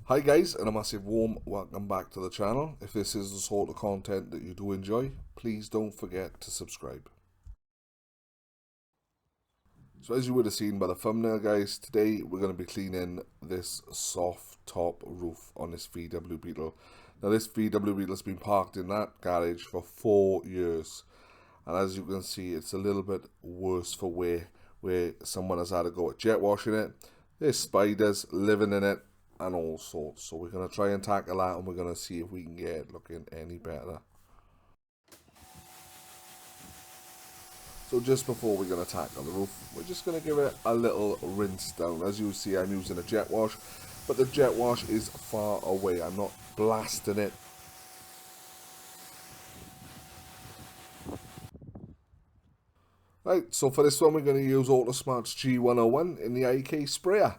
Hi guys, and a massive warm welcome back to the channel. If this is the sort of content that you do enjoy, please don't forget to subscribe. So as you would have seen by the thumbnail guys, today we're going to be cleaning this soft top roof on this VW Beetle. Now this VW Beetle has been parked in that garage for 4 years, and as you can see it's a little bit worse for wear, where someone has had to go at jet washing it. There's spiders living in it and all sorts, so we're going to try and tackle that, and we're going to see if we can get it looking any better. So just before we're going to tackle the roof, we're just going to give it a little rinse down. As you see, I'm using a jet wash, but the jet wash is far away. I'm not blasting it. Right, so for this one we're going to use Autosmart's G101 in the IK sprayer.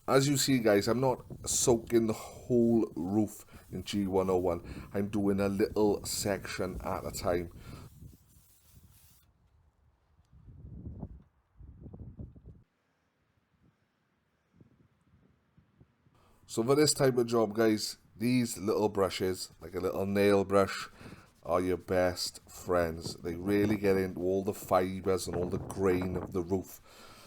As you see guys, I'm not soaking the whole roof in G101. I'm doing a little section at a time. So for this type of job guys, these little brushes, like a little nail brush, are your best friends. They really get into all the fibres and all the grain of the roof.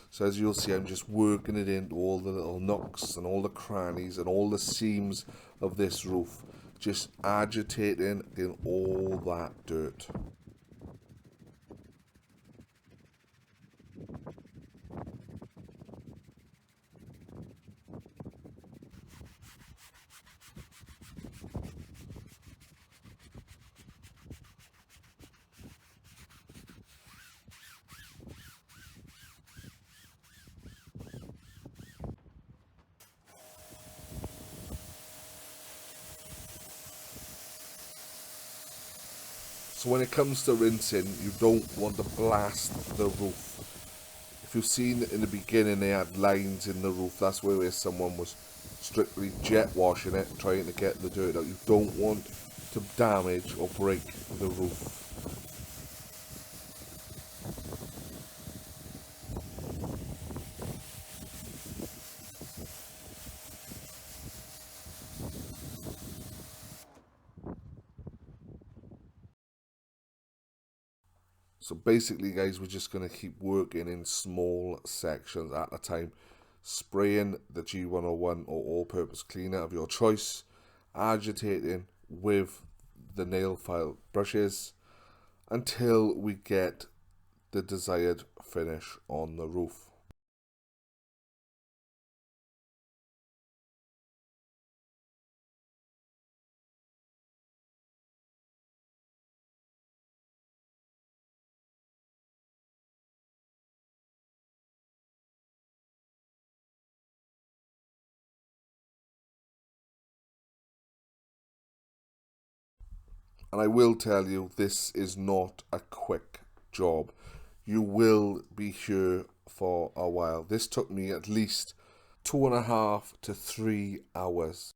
So as you'll see, I'm just working it into all the little nooks and all the crannies and all the seams of this roof. Just agitating in all that dirt. So when it comes to rinsing, you don't want to blast the roof. If you've seen in the beginning they had lines in the roof, that's where someone was strictly jet washing it, trying to get the dirt out. You don't want to damage or break the roof. So basically guys, we're just going to keep working in small sections at a time, spraying the G101 or all-purpose cleaner of your choice, agitating with the nail file brushes until we get the desired finish on the roof. And I will tell you, this is not a quick job. You will be here for a while. This took me at least 2.5 to 3 hours.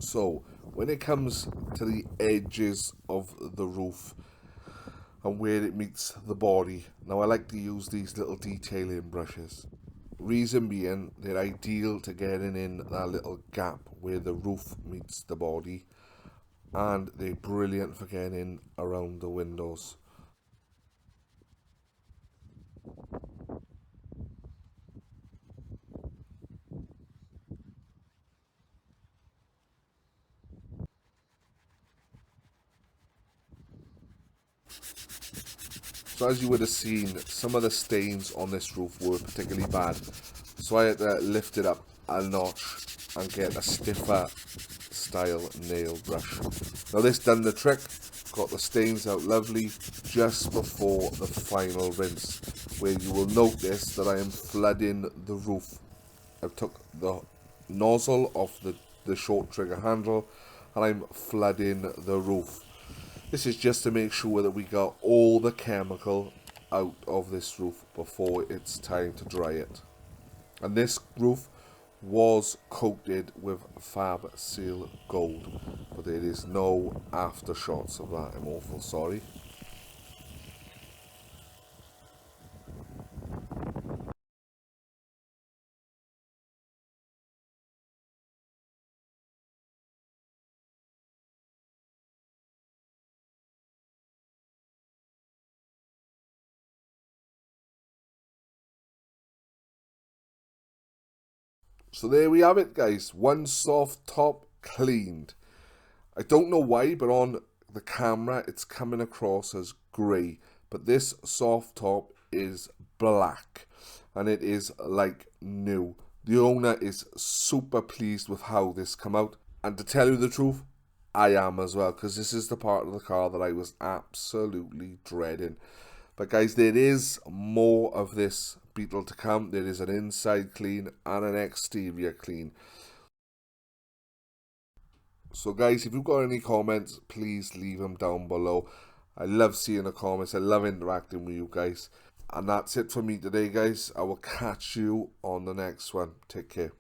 So, when it comes to the edges of the roof and where it meets the body, now I like to use these little detailing brushes. Reason being, they're ideal to getting in that little gap where the roof meets the body, and they're brilliant for getting in around the windows. So as you would have seen, some of the stains on this roof were particularly bad. So I had to lift it up a notch and get a stiffer style nail brush. Now this done the trick, got the stains out lovely just before the final rinse, where you will notice that I am flooding the roof. I took the nozzle off the short trigger handle and I'm flooding the roof. This is just to make sure that we got all the chemical out of this roof before it's time to dry it. And this roof was coated with Fab Seal Gold, but there is no aftershots of that. I'm awful sorry. So there we have it, guys. One soft top cleaned. I don't know why, but on the camera it's coming across as grey, but this soft top is black and it is like new. The owner is super pleased with how this come out, and to tell you the truth, I am as well, because this is the part of the car that I was absolutely dreading. But guys, there is more of this Beetle to come. There is an inside clean and an exterior clean. So guys, if you've got any comments, please leave them down below. I love seeing the comments. I love interacting with you guys. And that's it for me today, guys. I will catch you on the next one. Take care.